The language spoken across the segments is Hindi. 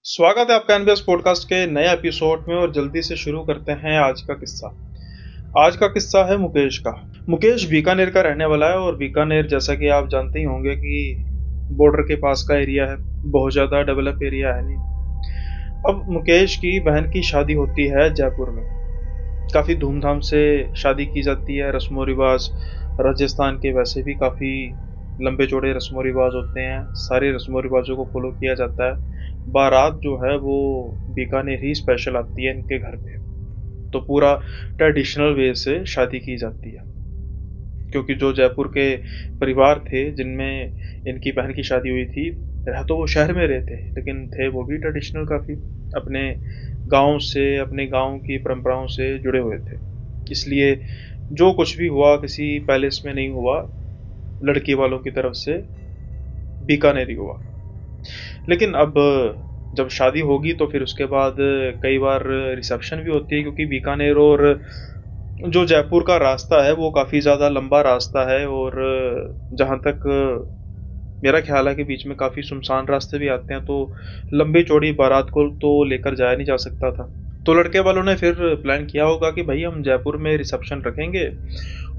स्वागत है आपका एनबीएस पॉडकास्ट के नए एपिसोड में और जल्दी से शुरू करते हैं आज का किस्सा। आज का किस्सा है मुकेश का। मुकेश बीकानेर का रहने वाला है और बीकानेर जैसा कि आप जानते ही होंगे कि बॉर्डर के पास का एरिया है, बहुत ज़्यादा डेवलप एरिया है नहीं। अब मुकेश की बहन की शादी होती है जयपुर में। काफ़ी धूमधाम से शादी की जाती है। रस्मो रिवाज राजस्थान के वैसे भी काफ़ी लंबे चौड़े रस्मो रिवाज होते हैं। सारे रस्मो रिवाजों को फॉलो किया जाता है। बारात जो है वो बीकानेर ही स्पेशल आती है इनके घर पे। तो पूरा ट्रेडिशनल वे से शादी की जाती है, क्योंकि जो जयपुर के परिवार थे जिनमें इनकी बहन की शादी हुई थी, रह तो वो शहर में रहते लेकिन थे वो भी ट्रेडिशनल काफ़ी अपने गांव से, अपने गांव की परंपराओं से जुड़े हुए थे। इसलिए जो कुछ भी हुआ किसी पैलेस में नहीं हुआ, लड़की वालों की तरफ से बीकानेर ही हुआ। लेकिन अब जब शादी होगी तो फिर उसके बाद कई बार रिसेप्शन भी होती है, क्योंकि बीकानेर और जो जयपुर का रास्ता है वो काफ़ी ज़्यादा लंबा रास्ता है और जहाँ तक मेरा ख्याल है कि बीच में काफ़ी सुनसान रास्ते भी आते हैं, तो लंबी चौड़ी बारात को तो लेकर जाया नहीं जा सकता था। तो लड़के वालों ने फिर प्लान किया होगा कि भाई हम जयपुर में रिसेप्शन रखेंगे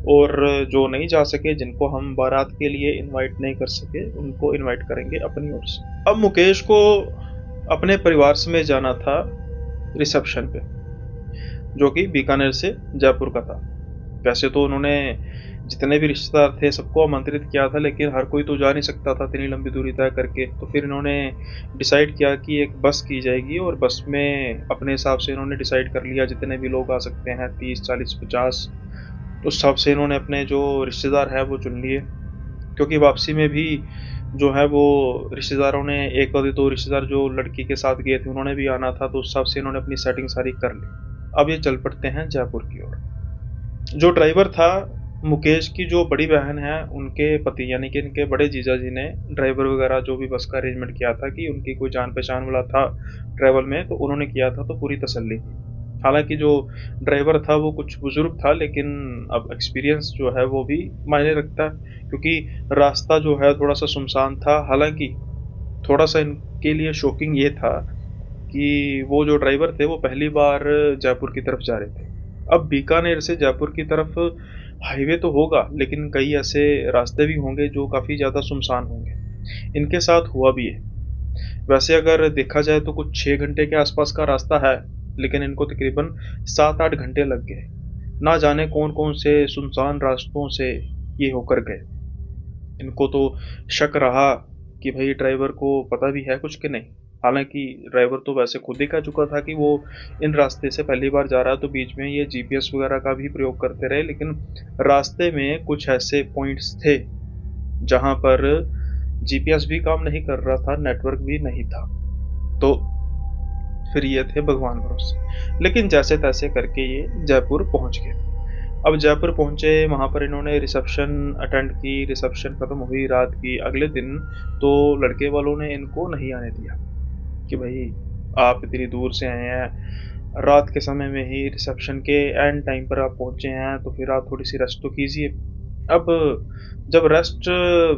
और जो नहीं जा सके, जिनको हम बारात के लिए इनवाइट नहीं कर सके, उनको इनवाइट करेंगे अपनी ओर से। अब मुकेश को अपने परिवार समेत जाना था रिसेप्शन पे, जो कि बीकानेर से जयपुर का था। वैसे तो उन्होंने जितने भी रिश्तेदार थे सबको आमंत्रित किया था, लेकिन हर कोई तो जा नहीं सकता था इतनी लंबी दूरी तय करके। तो फिर इन्होंने डिसाइड किया कि एक बस की जाएगी और बस में अपने हिसाब से इन्होंने डिसाइड कर लिया जितने भी लोग आ सकते हैं, 30, 40, 50। उस हिसाब से इन्होंने अपने जो रिश्तेदार हैं वो चुन लिए, क्योंकि वापसी में भी जो है वो रिश्तेदारों ने, एक आधे दो रिश्तेदार जो लड़की के साथ गए थे उन्होंने भी आना था, तो उस हिसाब से इन्होंने अपनी सेटिंग सारी कर ली। अब ये चल पड़ते हैं जयपुर की ओर। जो ड्राइवर था, मुकेश की जो बड़ी बहन है उनके पति यानी कि इनके बड़े जीजा जी ने ड्राइवर वगैरह जो भी बस का अरेंजमेंट किया था, कि उनकी कोई जान पहचान वाला था ट्रैवल में, तो उन्होंने किया था, तो पूरी तसल्ली थी। हालांकि जो ड्राइवर था वो कुछ बुजुर्ग था, लेकिन अब एक्सपीरियंस जो है वो भी मायने रखता है, क्योंकि रास्ता जो है थोड़ा सा सुनसान था। हालांकि थोड़ा सा इनके लिए शॉकिंग ये था कि वो जो ड्राइवर थे वो पहली बार जयपुर की तरफ जा रहे थे। अब बीकानेर से जयपुर की तरफ हाईवे तो होगा, लेकिन कई ऐसे रास्ते भी होंगे जो काफ़ी ज़्यादा सुनसान होंगे। इनके साथ हुआ भी है। वैसे अगर देखा जाए तो कुछ 6 घंटे के आसपास का रास्ता है, लेकिन इनको तकरीबन 7-8 घंटे लग गए। ना जाने कौन कौन से सुनसान रास्तों से ये होकर गए। इनको तो शक रहा कि भाई ड्राइवर को पता भी है कुछ कि नहीं। हालांकि ड्राइवर तो वैसे खुद ही कह चुका था कि वो इन रास्ते से पहली बार जा रहा है, तो बीच में ये जीपीएस वगैरह का भी प्रयोग करते रहे, लेकिन रास्ते में कुछ ऐसे पॉइंट्स थे जहां पर जीपीएस भी काम नहीं कर रहा था, नेटवर्क भी नहीं था। तो फिर ये थे भगवान भरोसे, लेकिन जैसे तैसे करके ये जयपुर पहुंच गए। अब जयपुर पहुंचे, वहां पर इन्होंने रिसेप्शन अटेंड की। रिसेप्शन खत्म हुई रात की। अगले दिन तो लड़के वालों ने इनको नहीं आने दिया कि भाई आप इतनी दूर से आए हैं, रात के समय में ही रिसेप्शन के एंड टाइम पर आप पहुंचे हैं, तो फिर आप थोड़ी सी रेस्ट तो कीजिए। अब जब रेस्ट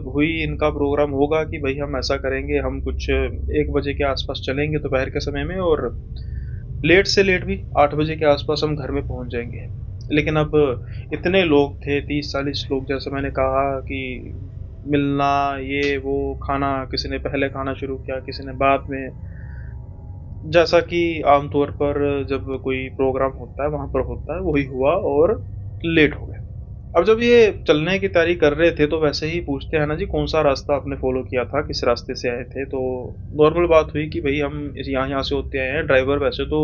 हुई, इनका प्रोग्राम होगा कि भाई हम ऐसा करेंगे, हम कुछ 1 बजे के आसपास चलेंगे दोपहर के समय में, और लेट से लेट भी 8 बजे के आसपास हम घर में पहुंच जाएंगे। लेकिन अब इतने लोग थे, 30-40 लोग, जैसे मैंने कहा कि मिलना, ये वो, खाना किसी ने पहले खाना शुरू किया, किसी ने बाद में, जैसा कि आमतौर पर जब कोई प्रोग्राम होता है वहां पर होता है वही हुआ और लेट हो गए। अब जब ये चलने की तैयारी कर रहे थे तो वैसे ही पूछते हैं ना जी, कौन सा रास्ता आपने फॉलो किया था, किस रास्ते से आए थे। तो नॉर्मल बात हुई कि भाई हम यहाँ यहाँ से होते आए हैं। ड्राइवर वैसे तो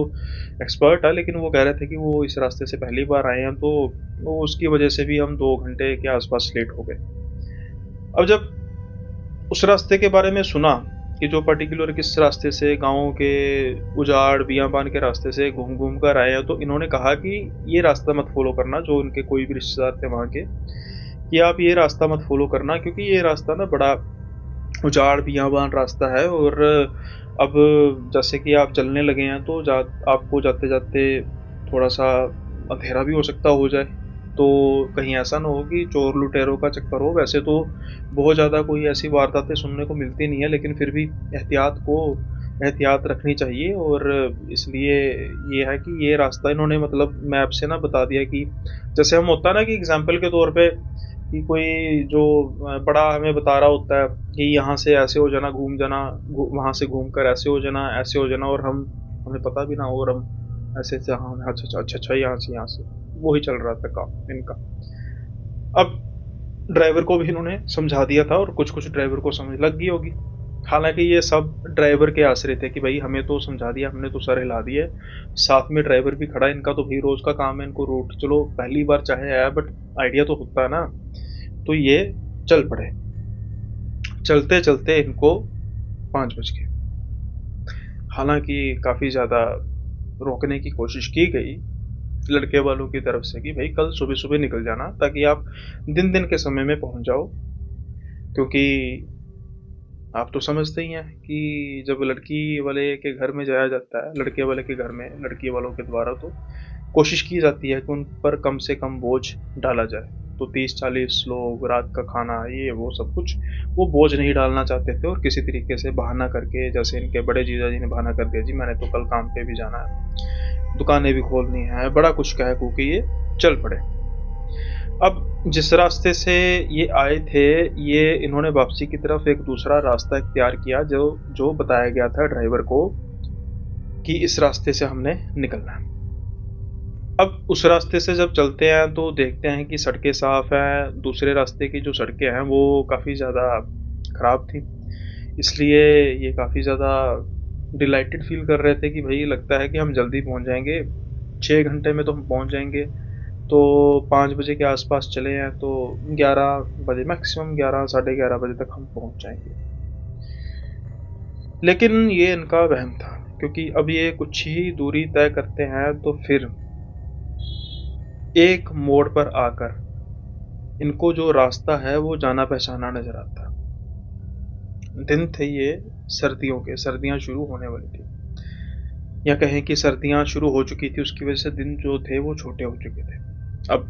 एक्सपर्ट है, लेकिन वो कह रहे थे कि वो इस रास्ते से पहली बार आए हैं, तो वो उसकी वजह से भी हम 2 घंटे के आसपास लेट हो गए। अब जब उस रास्ते के बारे में सुना कि जो पर्टिकुलर किस रास्ते से, गाँव के उजाड़ बियाबान के रास्ते से घूम घूम कर आए हैं, तो इन्होंने कहा कि ये रास्ता मत फॉलो करना। जो उनके कोई भी रिश्तेदार थे वहाँ के, कि आप ये रास्ता मत फॉलो करना, क्योंकि ये रास्ता ना बड़ा उजाड़ बियाबान रास्ता है, और अब जैसे कि आप चलने लगे हैं तो आपको जाते जाते थोड़ा सा अंधेरा भी हो सकता हो जाए, तो कहीं ऐसा ना हो कि चोर लुटेरों का चक्कर हो। वैसे तो बहुत ज़्यादा कोई ऐसी वारदातें सुनने को मिलती नहीं है, लेकिन फिर भी एहतियात को एहतियात रखनी चाहिए। और इसलिए ये है कि ये रास्ता इन्होंने मतलब मैप से ना बता दिया कि जैसे हम होता है ना कि एग्जाम्पल के तौर पे कि कोई जो बड़ा हमें बता रहा होता है कि यहाँ से ऐसे हो जाना, घूम जाना, वहाँ से घूम कर ऐसे हो जाना, ऐसे हो जाना, और हम हमें पता भी ना हो, और हम ऐसे ऐसे हाँ अच्छा अच्छा अच्छा अच्छा यहाँ से वही चल रहा था काम इनका। अब ड्राइवर को भी इन्होंने समझा दिया था और कुछ कुछ ड्राइवर को समझ लग गई होगी। हालांकि ये सब ड्राइवर के आश्रित थे कि भाई हमें तो समझा दिया, हमने तो सर हिला दिए, साथ में ड्राइवर भी खड़ा है, इनका तो भाई रोज का काम है, इनको रूट चलो पहली बार चाहे आया बट आइडिया तो होता है ना। तो ये चल पड़े। चलते चलते इनको 5 बज गए। हालांकि काफी ज्यादा रोकने की कोशिश की गई लड़के वालों की तरफ से कि भाई कल सुबह सुबह निकल जाना ताकि आप दिन दिन के समय में पहुंच जाओ। क्योंकि आप तो समझते ही हैं कि जब लड़की वाले के घर में जाया जाता है, लड़के वाले के घर में लड़की वालों के द्वारा, तो कोशिश की जाती है कि उन पर कम से कम बोझ डाला जाए। तो 30-40 लोग, रात का खाना, ये वो सब कुछ वो बोझ नहीं डालना चाहते थे, और किसी तरीके से बहाना करके, जैसे इनके बड़े जीजा जी ने बहाना कर दिया, जी मैंने तो कल काम पे भी जाना है, दुकानें भी खोलनी है, बड़ा कुछ कह कू के ये चल पड़े। अब जिस रास्ते से ये आए थे, ये इन्होंने वापसी की तरफ एक दूसरा रास्ता इख्तियार किया जो जो बताया गया था ड्राइवर को कि इस रास्ते से हमने निकलना है। अब उस रास्ते से जब चलते हैं तो देखते हैं कि सड़कें साफ हैं, दूसरे रास्ते की जो सड़कें हैं वो काफ़ी ज़्यादा ख़राब थी। इसलिए ये काफ़ी ज़्यादा डिलाइटेड फील कर रहे थे कि भाई लगता है कि हम जल्दी पहुंच जाएंगे, 6 घंटे में तो हम पहुंच जाएंगे। तो 5 बजे के आसपास चले हैं तो 11 बजे, मैक्सिमम 11, साढ़े 11 बजे तक हम पहुंच जाएंगे। लेकिन ये इनका वहम था, क्योंकि अब ये कुछ ही दूरी तय करते हैं तो फिर एक मोड़ पर आकर इनको जो रास्ता है वो जाना पहचाना नजर आता। दिन थे ये सर्दियों के, सर्दियां शुरू होने वाली थी, या कहें कि सर्दियां शुरू हो चुकी थी, उसकी वजह से दिन जो थे वो छोटे हो चुके थे। अब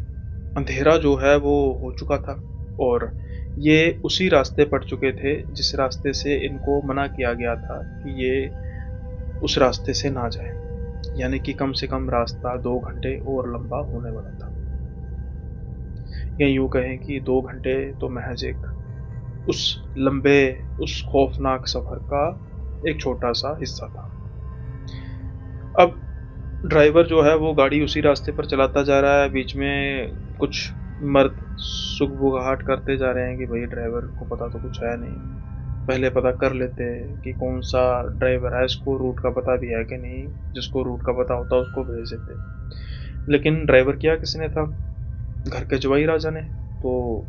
अंधेरा जो है वो हो चुका था, और ये उसी रास्ते पड़ चुके थे जिस रास्ते से इनको मना किया गया था कि ये उस रास्ते से ना जाए। यानी कि कम से कम रास्ता 2 घंटे और लंबा होने वाला था, या यूं कहें कि 2 घंटे तो महज एक उस लंबे, उस खौफनाक सफर का एक छोटा सा हिस्सा था। अब ड्राइवर जो है वो गाड़ी उसी रास्ते पर चलाता जा रहा है। बीच में कुछ मर्द सुगबुगाहट करते जा रहे हैं कि भाई ड्राइवर को पता तो कुछ है नहीं, पहले पता कर लेते कि कौन सा ड्राइवर है, इसको रूट का पता भी है कि नहीं, जिसको रूट का पता होता उसको भेज देते। लेकिन ड्राइवर किया किसने था? घर के जवाई राजा ने। तो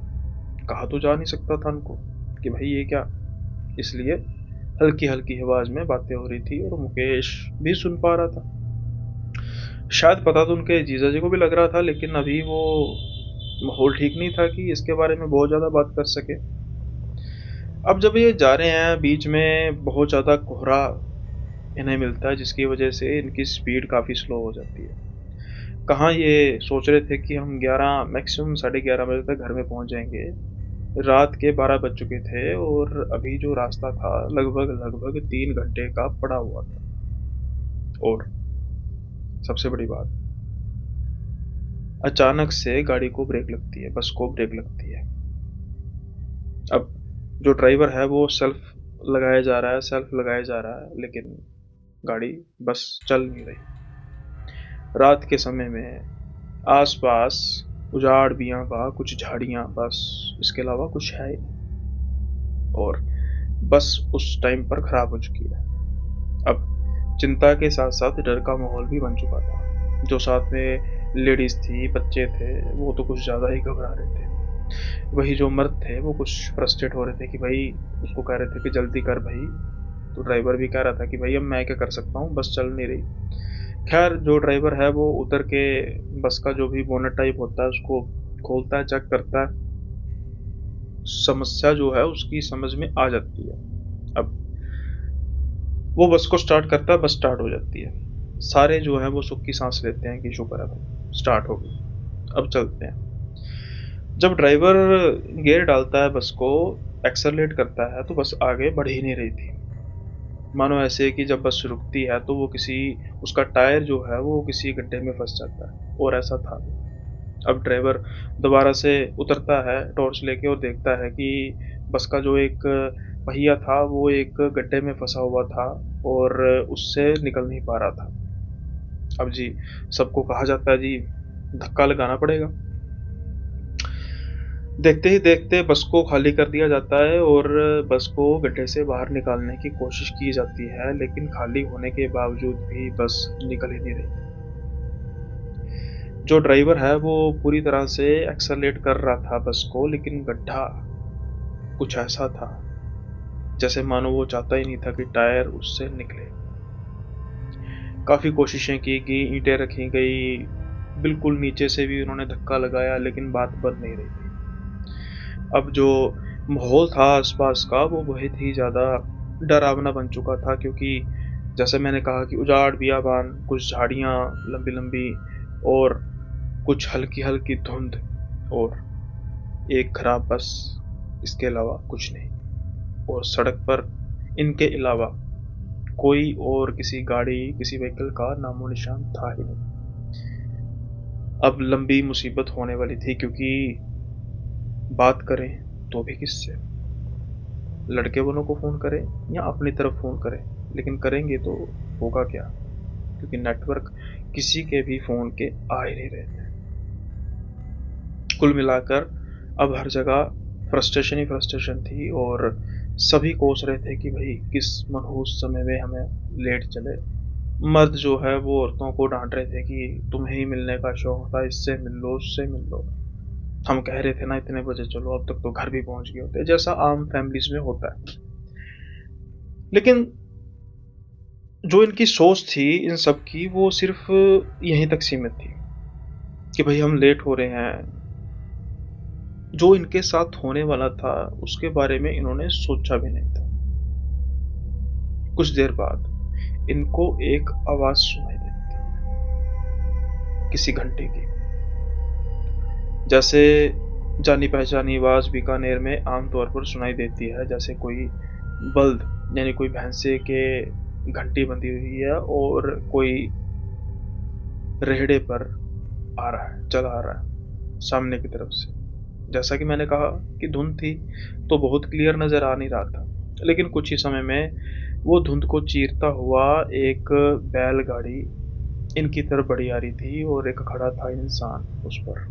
कहा तो जा नहीं सकता था उनको कि भाई ये क्या। इसलिए हल्की हल्की आवाज में बातें हो रही थी और मुकेश भी सुन पा रहा था। शायद पता तो उनके जीजा जी को भी लग रहा था, लेकिन अभी वो माहौल ठीक नहीं था कि इसके बारे में बहुत ज़्यादा बात कर सके। अब जब ये जा रहे हैं, बीच में बहुत ज़्यादा कोहरा इन्हें मिलता है, जिसकी वजह से इनकी स्पीड काफ़ी स्लो हो जाती है। कहाँ ये सोच रहे थे कि हम 11, मैक्सिमम साढ़े 11 बजे तक घर में पहुंच जाएंगे, रात के 12 बज चुके थे, और अभी जो रास्ता था लगभग लगभग 3 घंटे का पड़ा हुआ था। और सबसे बड़ी बात, अचानक से गाड़ी को ब्रेक लगती है, बस को ब्रेक लगती है। अब जो ड्राइवर है वो सेल्फ लगाया जा रहा है, सेल्फ लगाया जा रहा है, लेकिन गाड़ी बस चल नहीं रही। रात के समय में आसपास उजाड़ बियां बा, कुछ झाड़ियां, बस इसके अलावा कुछ है ही नहीं। और बस उस टाइम पर खराब हो चुकी है। अब चिंता के साथ साथ डर का माहौल भी बन चुका था। जो साथ में लेडीज थी, बच्चे थे, वो तो कुछ ज़्यादा ही घबरा रहे थे। वही जो मर्द थे वो कुछ फ्रस्ट्रेट हो रहे थे कि भाई, उसको कह रहे थे कि जल्दी कर भाई। तो ड्राइवर भी कह रहा था कि भाई अब मैं क्या कर सकता हूँ, बस चल नहीं रही। खैर जो ड्राइवर है वो उतर के बस का जो भी बोनट टाइप होता है उसको खोलता है, चेक करता है। समस्या जो है उसकी समझ में आ जाती है। अब वो बस को स्टार्ट करता है, बस स्टार्ट हो जाती है। सारे जो है वो सुख की सांस लेते हैं कि शुक्र है भाई स्टार्ट हो गई, अब चलते हैं। जब ड्राइवर गियर डालता है, बस को एक्सेलरेट करता है, तो बस आगे बढ़ ही नहीं रही थी। मानो ऐसे कि जब बस रुकती है तो वो किसी उसका टायर जो है वो किसी गड्ढे में फँस जाता है, और ऐसा था। अब ड्राइवर दोबारा से उतरता है टॉर्च लेके और देखता है कि बस का जो एक पहिया था वो एक गड्ढे में फँसा हुआ था और उससे निकल नहीं पा रहा था। अब जी सबको कहा जाता है जी धक्का लगाना पड़ेगा। देखते ही देखते बस को खाली कर दिया जाता है और बस को गड्ढे से बाहर निकालने की कोशिश की जाती है, लेकिन खाली होने के बावजूद भी बस निकल ही नहीं रही। जो ड्राइवर है वो पूरी तरह से एक्सेलरेट कर रहा था बस को, लेकिन गड्ढा कुछ ऐसा था जैसे मानो वो चाहता ही नहीं था कि टायर उससे निकले। काफ़ी कोशिशें की गई, ईंटें रखी गई, बिल्कुल नीचे से भी उन्होंने धक्का लगाया, लेकिन बात बन नहीं रही थी। अब जो माहौल था आसपास का वो बहुत ही ज़्यादा डरावना बन चुका था, क्योंकि जैसे मैंने कहा कि उजाड़ बियाबान, कुछ झाड़ियाँ लंबी-लंबी और कुछ हल्की-हल्की धुंध और एक खराब बस, इसके अलावा कुछ नहीं। और सड़क पर इनके अलावा कोई और किसी गाड़ी, किसी व्हीकल का नामो-निशान था ही नहीं। अब लंबी मुसीबत होने वाली थी, क्योंकि बात करें तो भी किससे? लड़के वालों को फ़ोन करें या अपनी तरफ फ़ोन करें, लेकिन करेंगे तो होगा क्या? क्योंकि नेटवर्क किसी के भी फ़ोन के आ ही नहीं रहे थे। कुल मिलाकर अब हर जगह फ्रस्ट्रेशन ही फ्रस्ट्रेशन थी, और सभी कोस रहे थे कि भाई किस मनहूस समय में हमें लेट चले। मर्द जो है वो औरतों को डांट रहे थे कि तुम्हें ही मिलने का शौक था, इससे मिल लो, उससे मिल लो। हम कह रहे थे ना इतने बजे चलो, अब तक तो घर भी पहुंच गए होते, जैसा आम फैमिलीज में होता है। लेकिन जो इनकी सोच थी इन सब की वो सिर्फ यहीं तक सीमित थी कि भाई हम लेट हो रहे हैं। जो इनके साथ होने वाला था उसके बारे में इन्होंने सोचा भी नहीं था। कुछ देर बाद इनको एक आवाज सुनाई देती है, किसी घंटे की। जैसे जानी पहचानी आवाज बीकानेर में आमतौर पर सुनाई देती है, जैसे कोई बल्द यानी कोई भैंसे के घंटी बंधी हुई है और कोई रेहड़े पर आ रहा है, चला आ रहा है सामने की तरफ से। जैसा कि मैंने कहा कि धुंध थी तो बहुत क्लियर नजर आ नहीं रहा था, लेकिन कुछ ही समय में वो धुंध को चीरता हुआ एक बैलगाड़ी इनकी तरफ बढ़ी आ रही थी और एक खड़ा था इंसान उस पर।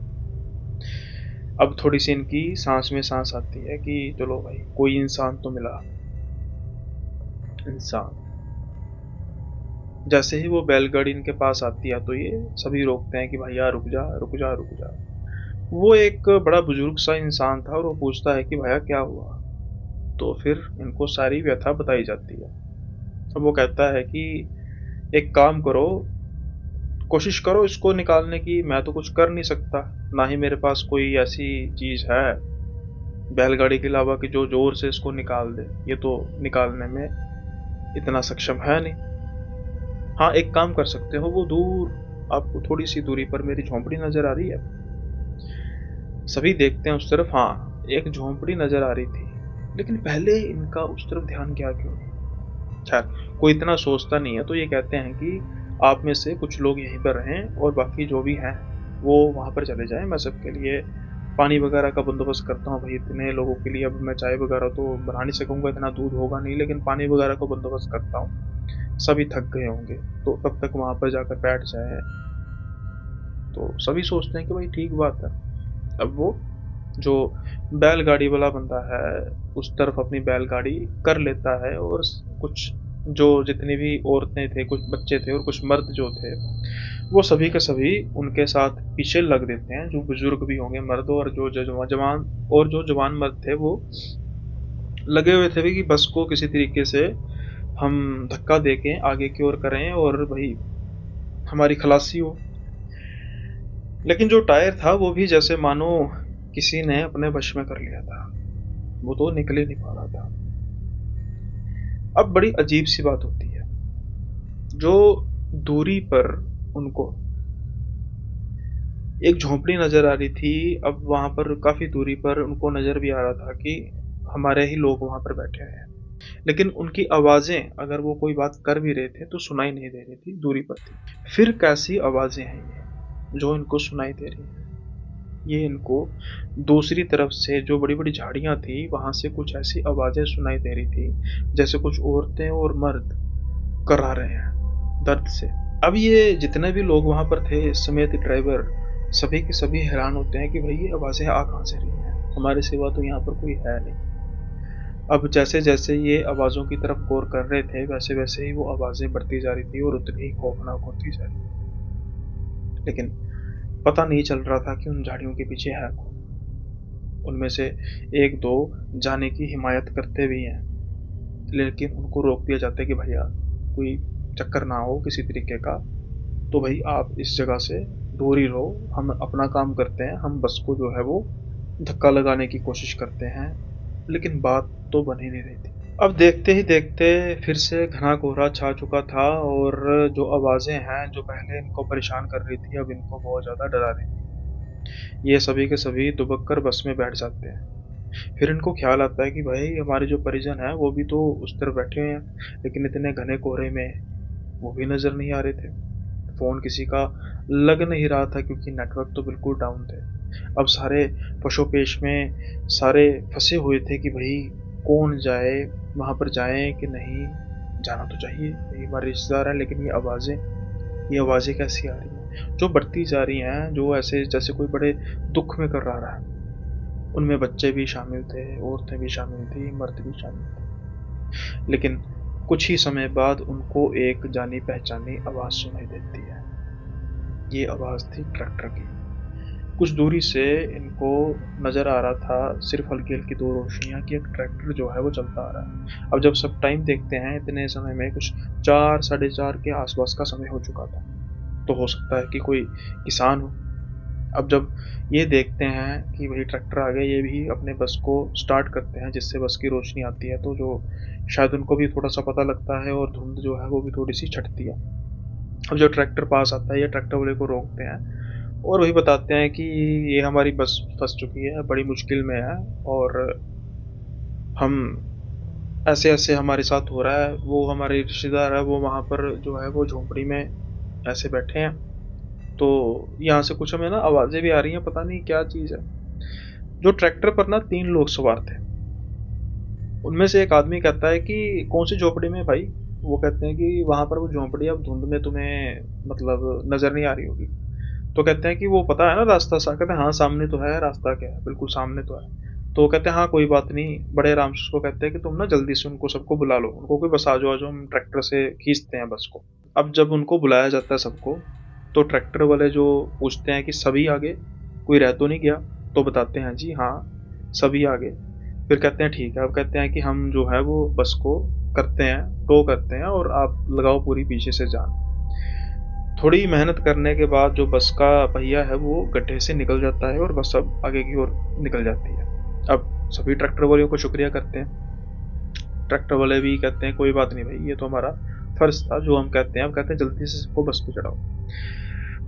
अब थोड़ी सी इनकी सांस में सांस आती है कि चलो भाई कोई इंसान तो मिला। इंसान जैसे ही वो बैलगाड़ी इनके पास आती है तो ये सभी रोकते हैं कि भैया रुक जा रुक जा रुक जा। वो एक बड़ा बुजुर्ग सा इंसान था और वो पूछता है कि भैया क्या हुआ। तो फिर इनको सारी व्यथा बताई जाती है। अब वो कहता है कि एक काम करो, कोशिश करो इसको निकालने की, मैं तो कुछ कर नहीं सकता, ना ही मेरे पास कोई ऐसी चीज है बैलगाड़ी के अलावा कि जो जोर से इसको निकाल दे। ये तो निकालने में इतना सक्षम है नहीं। हाँ एक काम कर सकते हो, वो दूर आपको थोड़ी सी दूरी पर मेरी झोंपड़ी नजर आ रही है। सभी देखते हैं उस तरफ। हाँ एक झोंपड़ी नजर आ रही थी, लेकिन पहले इनका उस तरफ ध्यान गया क्यों नहीं? खैर कोई इतना सोचता नहीं है, तो ये कहते हैं कि आप में से कुछ लोग यहीं पर रहें और बाकी जो भी हैं वो वहाँ पर चले जाएं। मैं सबके लिए पानी वगैरह का बंदोबस्त करता हूँ। भाई इतने लोगों के लिए अब मैं चाय वगैरह तो बना नहीं सकूंगा, इतना दूध होगा नहीं, लेकिन पानी वगैरह का बंदोबस्त करता हूँ। सभी थक गए होंगे तो तब तक वहाँ पर जाकर बैठ जाए। तो सभी सोचते हैं कि भाई ठीक बात है। अब वो जो बैलगाड़ी वाला बंदा है उस तरफ अपनी बैलगाड़ी कर लेता है, और कुछ जो जितनी भी औरतें थे, कुछ बच्चे थे और कुछ मर्द जो थे वो सभी के सभी उनके साथ पीछे लग देते हैं। जो बुजुर्ग भी होंगे मर्द और जो जवान मर्द थे वो लगे हुए थे कि बस को किसी तरीके से हम धक्का देके आगे की ओर करें और भाई हमारी खलासी हो। लेकिन जो टायर था वो भी जैसे मानो किसी ने अपने वश में कर लिया था, वो तो निकल ही नहीं पा रहा था। अब बड़ी अजीब सी बात होती है, जो दूरी पर उनको एक झोंपड़ी नजर आ रही थी, अब वहां पर काफी दूरी पर उनको नजर भी आ रहा था कि हमारे ही लोग वहां पर बैठे हैं। लेकिन उनकी आवाज़ें अगर वो कोई बात कर भी रहे थे तो सुनाई नहीं दे रही थी, दूरी पर थी। फिर कैसी आवाज़ें हैं ये, जो इनको सुनाई दे रही हैं? ये इनको दूसरी तरफ से जो बड़ी-बड़ी झाड़ियाँ थी, वहाँ से कुछ ऐसी आवाज़ें सुनाई दे रही थी, जैसे कुछ औरतें और मर्द कर्रा रहे हैं, दर्द से। अब ये जितने भी लोग वहाँ पर थे समेत ड्राइवर, सभी के सभी हैरान होते हैं कि भई ये आवाज़ें आ कहाँ से रही हैं? हमारे सिवा तो यहाँ पर कोई है नहीं। अब जैसे-जैसे ये आवाज़ों की तरफ गौर कर रहे थे, वैसे-वैसे ही वो आवाज़ें बढ़ती जा रही थी और उतनी ही खौफनाक होती जा रही थी। लेकिन पता नहीं चल रहा था कि उन झाड़ियों के पीछे है कौन? उनमें से 1-2 जाने की हिमायत करते भी हैं, लेकिन उनको रोक दिया जाता है कि भैया कोई चक्कर ना हो किसी तरीके का, तो भई आप इस जगह से दूर ही रहो, हम अपना काम करते हैं, हम बस को जो है वो धक्का लगाने की कोशिश करते हैं, लेकिन बात तो बन ही नहीं रही थी। अब देखते ही देखते फिर से घना कोहरा छा चुका था और जो आवाज़ें हैं, जो पहले इनको परेशान कर रही थी, अब इनको बहुत ज़्यादा डरा रही थी। ये सभी के सभी दुबक कर बस में बैठ जाते हैं। फिर इनको ख़्याल आता है कि भाई हमारे जो परिजन हैं, वो भी तो उस तरफ बैठे हुए हैं, लेकिन इतने घने कोहरे में वो भी नज़र नहीं आ रहे थे। फ़ोन किसी का लग नहीं रहा था क्योंकि नेटवर्क तो बिल्कुल डाउन थे। अब सारे पशोपेश में सारे फँसे हुए थे कि भई कौन जाए, वहाँ पर जाएँ कि नहीं? जाना तो चाहिए, ये हमारे रिश्तेदार हैं, लेकिन ये आवाज़ें कैसी आ रही हैं? जो बढ़ती जा रही हैं, जो ऐसे जैसे कोई बड़े दुःख में कर्रा रहा है। उनमें बच्चे भी शामिल थे, औरतें भी शामिल थीं, मर्द भी शामिल थे। लेकिन कुछ ही समय बाद उनको एक जानी-पहचानी आवाज़ सुनाई देती है। ये आवाज़ थी ट्रैक्टर की। कुछ दूरी से इनको नज़र आ रहा था सिर्फ़ हल्की-हल्की 2 रोशनियाँ कि एक ट्रैक्टर जो है वो चलता आ रहा है। अब जब सब टाइम देखते हैं इतने समय में कुछ 4 साढ़े 4 के आस-पास का समय हो चुका था। तो हो सकता है कि कोई किसान हो। अब जब ये देखते हैं कि भई ट्रैक्टर आ गया, ये भी अपने बस को स्टार्ट करते हैं जिससे बस की रोशनी आती है, तो जो शायद उनको भी थोड़ा-सा पता लगता है और धुंध जो है वो भी थोड़ी-सी छँटती है। अब जब ट्रैक्टर पास आता है, ये ट्रैक्टर वाले को रोकते हैं और वही बताते हैं कि ये हमारी बस फँस चुकी है, बड़ी मुश्किल में है और हम ऐसे-ऐसे हमारे साथ हो रहा है। वो हमारे रिश्तेदार है, वो वहाँ पर जो है वो झोंपड़ी में ऐसे बैठे हैं। तो यहाँ से कुछ हमें ना आवाज़ें भी आ रही हैं, पता नहीं क्या चीज़ है। जो ट्रैक्टर पर ना 3 लोग सवार थे। उनमें से एक आदमी कहता है कि कौन सी झोंपड़ी में भाई? वो कहते हैं कि वहाँ पर वो झोंपड़ी अब धुंध में तुम्हें मतलब नज़र नहीं आ रही होगी। तो कहते हैं कि वो पता है ना रास्ता सा? कहते हैं हाँ, सामने तो है, रास्ता क्या है? बिल्कुल सामने तो है। तो वो कहते हैं हाँ, कोई बात नहीं। बड़े आराम से उसको कहते हैं कि तुम ना जल्दी से उनको सबको बुला लो। उनको कोई बस आ जाओ हम ट्रैक्टर से खींचते हैं बस को। अब जब उनको बुलाया जाता है सबको, तो ट्रैक्टर वाले जो पूछते हैं कि सभी आ गए? कोई रह तो नहीं गया? तो बताते हैं जी हाँ, सभी आ गए। फिर कहते हैं ठीक है, अब कहते हैं कि हम जो है वो बस को करते हैं, टो करते हैं और आप लगाओ पूरी पीछे से जान। थोड़ी मेहनत करने के बाद जो बस का पहिया है वो गड्ढे से निकल जाता है और बस अब आगे की ओर निकल जाती है। अब सभी ट्रैक्टर वालों को शुक्रिया करते हैं। ट्रैक्टर वाले भी कहते हैं कोई बात नहीं भाई, ये तो हमारा फर्ज था जो हम कहते हैं। अब कहते हैं जल्दी से सबको बस पे चढ़ाओ।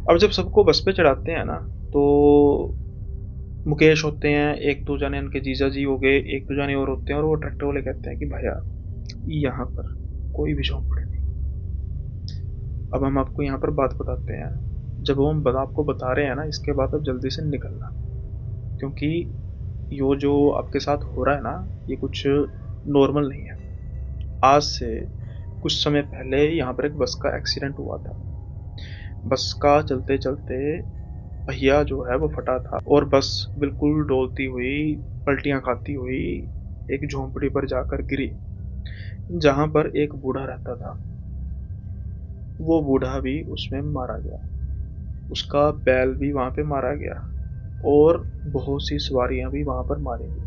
अब जब सबको बस पे चढ़ाते हैं ना, तो मुकेश होते हैं, एक दो जने उनके जीजा जी हो गए, एक दो जने और होते हैं और वो ट्रैक्टर वाले कहते हैं कि भैया यहाँ पर कोई भी झोंपड़ी नहीं। अब हम आपको यहाँ पर बात बताते हैं। जब वो हम आपको बता रहे हैं ना, इसके बाद अब जल्दी से निकलना, क्योंकि यो जो आपके साथ हो रहा है ना, ये कुछ नॉर्मल नहीं है। आज से कुछ समय पहले यहाँ पर एक बस का एक्सीडेंट हुआ था। बस का चलते-चलते पहिया जो है वो फटा था और बस बिल्कुल डोलती हुई, पलटियाँ खाती हुई एक झोंपड़ी पर जाकर गिरी, जहाँ पर एक बूढ़ा रहता था। वो बूढ़ा भी उसमें मारा गया। उसका बैल भी वहाँ पे मारा गया और बहुत सी सवारियाँ भी वहाँ पर मारी गई।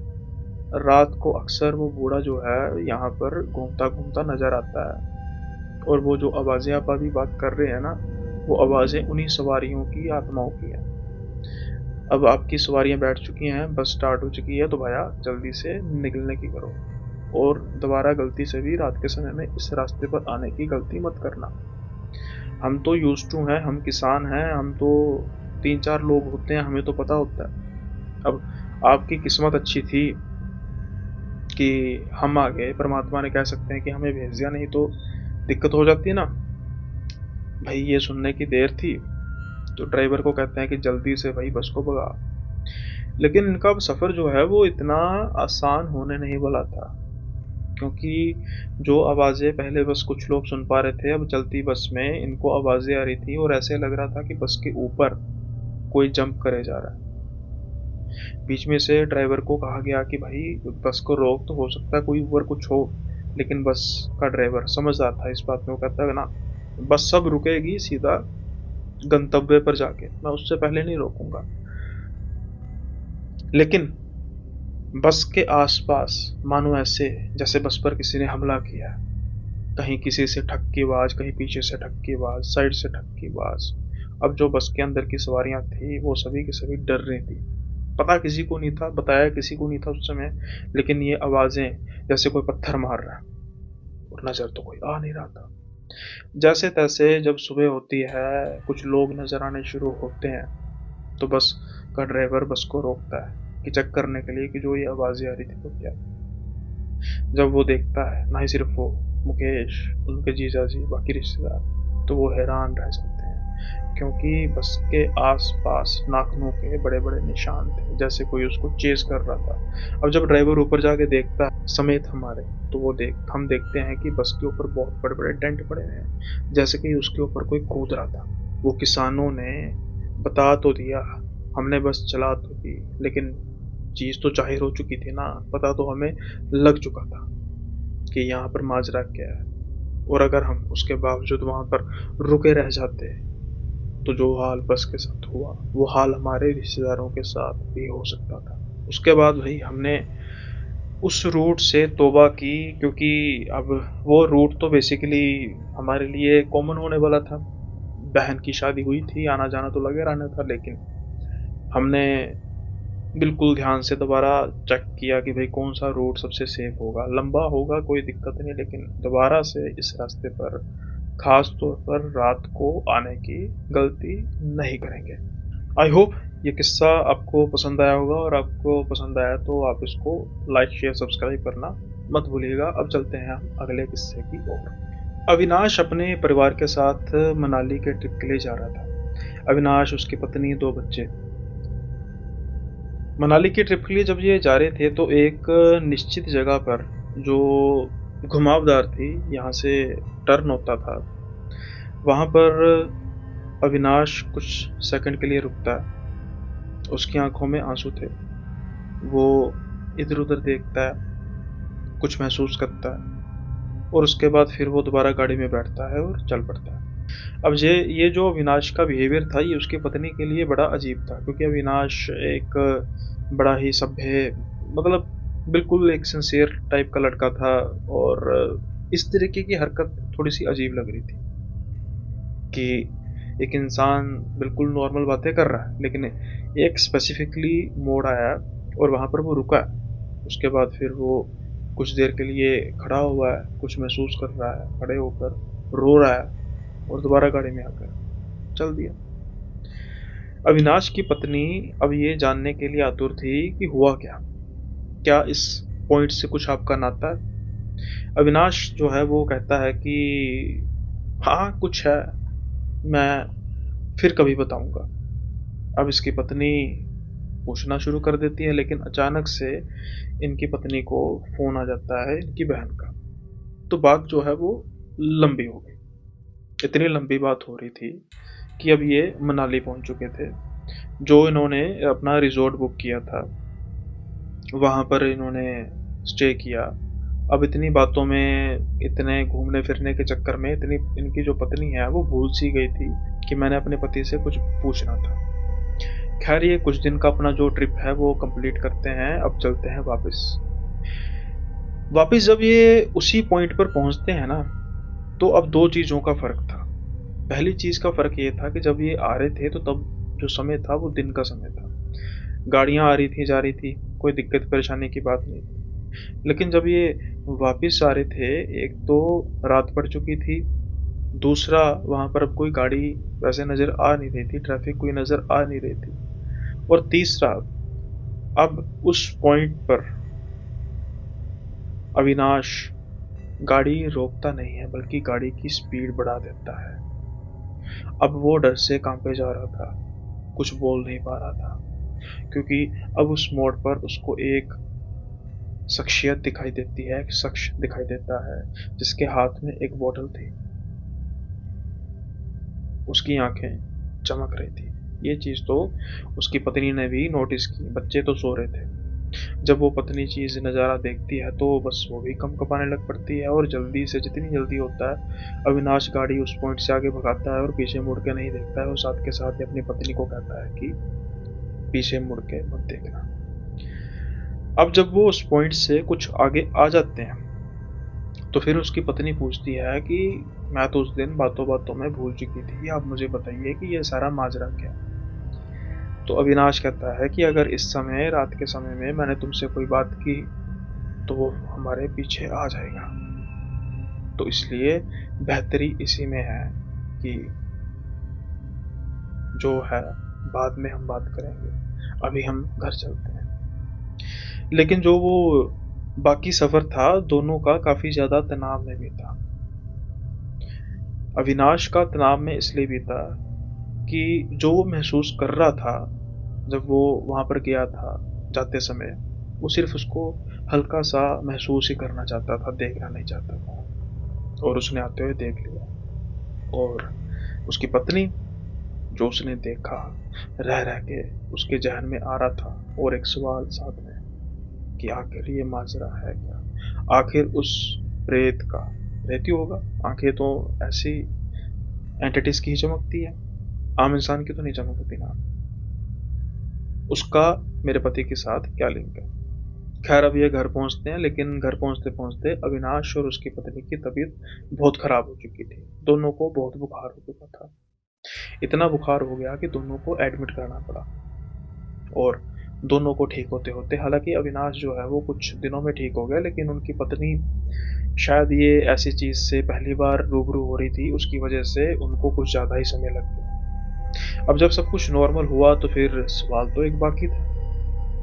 रात को अक्सर वो बूढ़ा जो है यहाँ पर घूमता-घूमता नज़र आता है और वो जो आवाज़ें आप अभी बात कर रहे हैं ना, वो आवाज़ें उन्हीं सवारियों की आत्माओं की हैं। अब आपकी सवारियाँ बैठ चुकी हैं, बस स्टार्ट हो चुकी है, तो भैया जल्दी से निकलने की करो और दोबारा गलती से भी रात के समय में इस रास्ते पर आने की गलती मत करना। हम तो यूज्ड टू हैं, हम किसान हैं, हम तो 3-4 लोग होते हैं, हमें तो पता होता है। अब आपकी किस्मत अच्छी थी कि हम आ गए, परमात्मा ने कह सकते हैं कि हमें भेज दिया, नहीं तो दिक्कत हो जाती है ना। भाई ये सुनने की देर थी, तो ड्राइवर को कहते हैं कि जल्दी से भाई बस को भगा। लेकिन इनका सफ़र जो है वो इतना आसान होने नहीं वाला था, क्योंकि जो आवाज़ें पहले बस कुछ लोग सुन पा रहे थे, अब चलती बस में इनको आवाज़ें आ रही थी और ऐसे लग रहा था कि बस के ऊपर कोई जंप करे जा रहा है। बीच में से ड्राइवर को कहा गया कि भाई बस को रोक, तो हो सकता है कोई ऊपर कुछ हो, लेकिन बस का ड्राइवर समझदार था इस बात में। वो कहता है ना, बस सब रुकेगी सीधा गंतव्य पर जाके, मैं उससे पहले नहीं रोकूंगा। लेकिन बस के आसपास मानो ऐसे जैसे बस पर किसी ने हमला किया है। कहीं किसी से ठक की आवाज़, कहीं पीछे से ठक की आवाज़, साइड से ठक की आवाज़। अब जो बस के अंदर की सवारियां थी वो सभी की सभी डर रही थी। पता किसी को नहीं था, बताया किसी को नहीं था उस समय, लेकिन ये आवाज़ें जैसे कोई पत्थर मार रहा है, और नज़र तो कोई आ नहीं रहा था। जैसे तैसे जब सुबह होती है, कुछ लोग नज़र आने शुरू होते हैं, तो बस का ड्राइवर बस को रोकता है कि चेक करने के लिए कि जो ये आवाज़ें आ रही थी तो क्या। जब वो देखता है, ना ही सिर्फ वो, मुकेश, उनके जीजा जी, बाकी रिश्तेदार, तो वो हैरान रह जाते हैं, क्योंकि बस के आसपास नाखूनों के बड़े बड़े निशान थे, जैसे कोई उसको चेज कर रहा था। अब जब ड्राइवर ऊपर जाके देखता है समेत हमारे, तो हम देखते हैं कि बस के ऊपर बहुत बड़े बड़े डेंट पड़े हुए हैं, जैसे कि उसके ऊपर कोई कूद रहा था। वो किसानों ने बता तो दिया, हमने बस चला तो दी, लेकिन चीज़ तो ज़ाहिर हो चुकी थी ना, पता तो हमें लग चुका था कि यहाँ पर माजरा क्या है। और अगर हम उसके बावजूद वहाँ पर रुके रह जाते, तो जो हाल बस के साथ हुआ, वो हाल हमारे रिश्तेदारों के साथ भी हो सकता था। उसके बाद भाई हमने उस रूट से तौबा की, क्योंकि अब वो रूट तो बेसिकली हमारे लिए कॉमन होने वाला था। बहन की शादी हुई थी, आना जाना तो लगे रहना था, लेकिन हमने बिल्कुल ध्यान से दोबारा चेक किया कि भाई कौन सा रूट सबसे सेफ होगा। लंबा होगा कोई दिक्कत नहीं, लेकिन दोबारा से इस रास्ते पर खास तौर पर रात को आने की गलती नहीं करेंगे। आई होप ये किस्सा आपको पसंद आया होगा, और आपको पसंद आया तो आप इसको लाइक शेयर सब्सक्राइब करना मत भूलिएगा। अब चलते हैं हम अगले किस्से की ओर। अविनाश अपने परिवार के साथ मनाली के ट्रिप के लिए जा रहा था। अविनाश, उसकी पत्नी, 2 बच्चे। मनाली की ट्रिप के लिए जब ये जा रहे थे, तो एक निश्चित जगह पर जो घुमावदार थी, यहाँ से टर्न होता था, वहाँ पर अविनाश कुछ सेकंड के लिए रुकता है। उसकी आंखों में आंसू थे। वो इधर उधर देखता है, कुछ महसूस करता है, और उसके बाद फिर वो दोबारा गाड़ी में बैठता है और चल पड़ता है। अब ये जो अविनाश का बिहेवियर था, ये उसकी पत्नी के लिए बड़ा अजीब था, क्योंकि अविनाश एक बड़ा ही सभ्य, मतलब बिल्कुल एक सिंसियर टाइप का लड़का था, और इस तरीके की हरकत थोड़ी सी अजीब लग रही थी कि एक इंसान बिल्कुल नॉर्मल बातें कर रहा है, लेकिन एक स्पेसिफिकली मोड़ आया और वहाँ पर वो रुका। उसके बाद फिर वो कुछ देर के लिए खड़ा हुआ है, कुछ महसूस कर रहा है, खड़े होकर रो रहा है, और दोबारा गाड़ी में आकर चल दिया। अविनाश की पत्नी अब ये जानने के लिए आतुर थी कि हुआ क्या, क्या इस पॉइंट से कुछ आपका नाता है। अविनाश जो है वो कहता है कि हाँ कुछ है, मैं फिर कभी बताऊंगा। अब इसकी पत्नी पूछना शुरू कर देती है, लेकिन अचानक से इनकी पत्नी को फोन आ जाता है इनकी बहन का। तो बात जो है वो लंबी हो गई। इतनी लंबी बात हो रही थी कि अब ये मनाली पहुंच चुके थे। जो इन्होंने अपना रिजॉर्ट बुक किया था, वहाँ पर इन्होंने स्टे किया। अब इतनी बातों में, इतने घूमने फिरने के चक्कर में, इतनी इनकी जो पत्नी है वो भूल सी गई थी कि मैंने अपने पति से कुछ पूछना था। खैर, ये कुछ दिन का अपना जो ट्रिप है वो कंप्लीट करते हैं। अब चलते हैं वापस। वापस जब ये उसी पॉइंट पर पहुंचते हैं ना, तो अब 2 चीज़ों का फ़र्क था। पहली चीज़ का फ़र्क ये था कि जब ये आ रहे थे, तो तब जो समय था वो दिन का समय था। गाड़ियाँ आ रही थी, जा रही थी, कोई दिक्कत परेशानी की बात नहीं थी। लेकिन जब ये वापस आ रहे थे, एक तो रात पड़ चुकी थी, दूसरा वहाँ पर अब कोई गाड़ी वैसे नज़र आ नहीं रही थी, ट्रैफिक कोई नज़र आ नहीं रही थी, और तीसरा, अब उस पॉइंट पर अविनाश गाड़ी रोकता नहीं है बल्कि गाड़ी की स्पीड बढ़ा देता है। अब वो डर से कांपे जा रहा था, कुछ बोल नहीं पा रहा था, क्योंकि अब उस मोड़ पर उसको एक शख्सियत दिखाई देती है, एक शख्स दिखाई देता है जिसके हाथ में एक बोतल थी। उसकी आंखें चमक रही थी। ये चीज तो उसकी पत्नी ने भी नोटिस की। बच्चे तो सो रहे थे। जब वो पत्नी चीज नज़ारा देखती है तो बस वो भी कम कपाने लग पड़ती है और जल्दी से, जितनी जल्दी होता है, अविनाश गाड़ी उस पॉइंट से आगे भगाता है और पीछे मुड़ के नहीं देखता है और साथ के साथ ही अपनी पत्नी को कहता है कि पीछे मुड़ के मत देखना। अब जब वो उस पॉइंट से कुछ आगे आ जाते हैं तो फिर उसकी पत्नी पूछती है कि मैं तो उस दिन बातों बातों में भूल चुकी थी, आप मुझे बताइए कि ये सारा माजरा क्या है। तो अविनाश कहता है कि अगर इस समय, रात के समय में मैंने तुमसे कोई बात की तो वो हमारे पीछे आ जाएगा, तो इसलिए बेहतरी इसी में है कि जो है बाद में हम बात करेंगे, अभी हम घर चलते हैं। लेकिन जो वो बाकी सफर था दोनों का काफी ज्यादा तनाव में बीता। अविनाश का तनाव में इसलिए बीता कि जो वो महसूस कर रहा था जब वो वहां पर गया था जाते समय, वो सिर्फ उसको हल्का सा महसूस ही करना चाहता था, देखना नहीं चाहता था। और उसने आते हुए देख लिया। और उसकी पत्नी, जो उसने देखा, रह रह के उसके जहन में आ रहा था और एक सवाल साथ में कि आखिर ये माजरा है क्या। आखिर उस प्रेत का, प्रेत ही होगा, आंखें तो ऐसी एंटिटीज की ही चमकती है, आम इंसान की तो नहीं चमकती ना। उसका मेरे पति के साथ क्या लिंक है। खैर अब ये घर पहुंचते हैं, लेकिन घर पहुंचते पहुंचते अविनाश और उसकी पत्नी की तबीयत बहुत खराब हो चुकी थी। दोनों को बहुत बुखार हो चुका था। इतना बुखार हो गया कि दोनों को एडमिट करना पड़ा। और दोनों को ठीक होते होते, हालांकि अविनाश जो है वो कुछ दिनों में ठीक हो गया, लेकिन उनकी पत्नी शायद ये ऐसी चीज से पहली बार रूबरू हो रही थी, उसकी वजह से उनको कुछ ज्यादा ही समय लग गया। अब जब सब कुछ नॉर्मल हुआ तो फिर सवाल तो एक बाकी था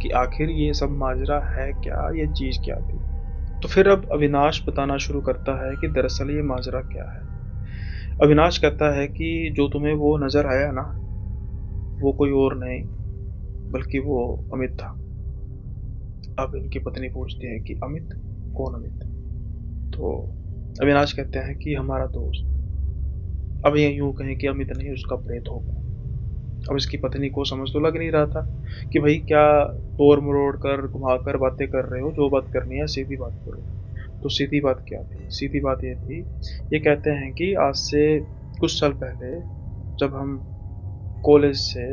कि आखिर ये सब माजरा है क्या, ये चीज क्या थी। तो फिर अब अविनाश बताना शुरू करता है कि दरअसल ये माजरा क्या है। अविनाश कहता है कि जो तुम्हें वो नजर आया ना, वो कोई और नहीं बल्कि वो अमित था। अब इनकी पत्नी पूछती है कि अमित? कौन अमित? तो अविनाश कहते हैं कि हमारा दोस्त। अब ये यूं कहें कि अमित नहीं, उसका प्रेत होगा। अब इसकी पत्नी को समझ तो लग नहीं रहा था कि भाई क्या तोड़ मरोड़ कर घुमाकर बातें कर रहे हो, जो बात करनी है सीधी बात करो। तो सीधी बात क्या थी? सीधी बात ये थी, ये कहते हैं कि आज से कुछ साल पहले जब हम कॉलेज से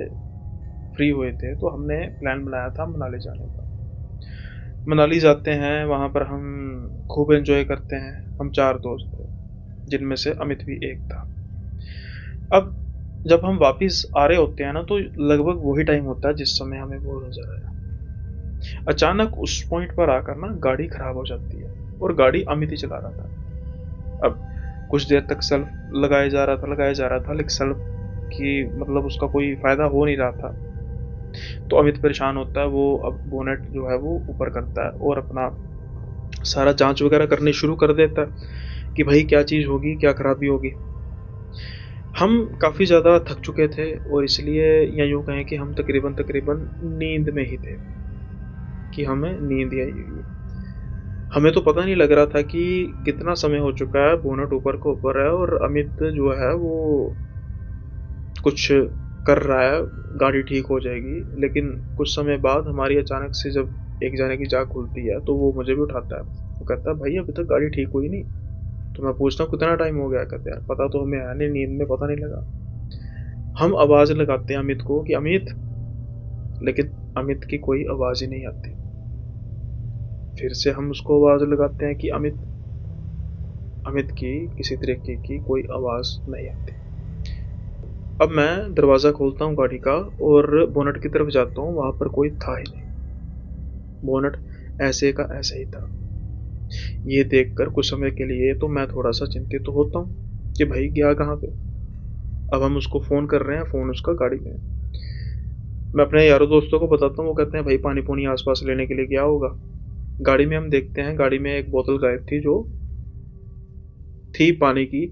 फ्री हुए थे तो हमने प्लान बनाया था मनाली जाने का। मनाली जाते हैं, वहाँ पर हम खूब एंजॉय करते हैं। हम 4 दोस्त थे, जिनमें से अमित भी एक था। अब जब हम वापस आ रहे होते हैं ना, तो लगभग वही टाइम होता है जिस समय हमें वो नजर आया। अचानक उस पॉइंट पर आकर ना गाड़ी खराब हो जाती है और गाड़ी अमित ही चला रहा था। अब कुछ देर तक सेल्फ लगाया जा रहा था, लेकिन सेल्फ की मतलब उसका कोई फायदा हो नहीं रहा था। तो अमित परेशान होता है। वो अब बोनेट जो है वो ऊपर करता है और अपना सारा जांच वगैरह करनी शुरू कर देता है कि भाई क्या चीज़ होगी, क्या खराबी होगी। हम काफ़ी ज़्यादा थक चुके थे और इसलिए, या यूँ कहें कि हम तकरीबन तकरीबन नींद में ही थे कि हमें नींद आई हुई है। हमें तो पता नहीं लग रहा था कि कितना समय हो चुका है, बोनट ऊपर को ऊपर है और अमित जो है वो कुछ कर रहा है, गाड़ी ठीक हो जाएगी। लेकिन कुछ समय बाद हमारी अचानक से जब एक जाने की जाग खुलती है तो वो मुझे भी उठाता है। वो कहता है भाई अभी तक गाड़ी ठीक हुई नहीं। तो मैं पूछता हूँ कितना टाइम हो गया। कहते हैं यार पता तो हमें है नहीं, नींद में पता नहीं लगा। हम आवाज लगाते हैं अमित को कि अमित, लेकिन अमित की कोई आवाज ही नहीं आती। फिर से हम उसको आवाज लगाते हैं कि अमित। अमित की किसी तरीके की कोई आवाज नहीं आती। अब मैं दरवाजा खोलता हूँ गाड़ी का और बोनट की तरफ जाता हूँ, वहां पर कोई था ही नहीं। बोनट ऐसे का ऐसे ही था। ये देखकर कुछ समय के लिए तो मैं थोड़ा सा चिंतित तो होता हूँ कि भाई गया कहाँ पे। अब हम उसको फोन कर रहे हैं, फोन उसका गाड़ी में है। मैं अपने यारों दोस्तों को बताता हूँ, वो कहते हैं भाई पानी पुनी आसपास लेने के लिए गया होगा। गाड़ी में हम देखते हैं, गाड़ी में एक बोतल गायब थी जो थी पानी की।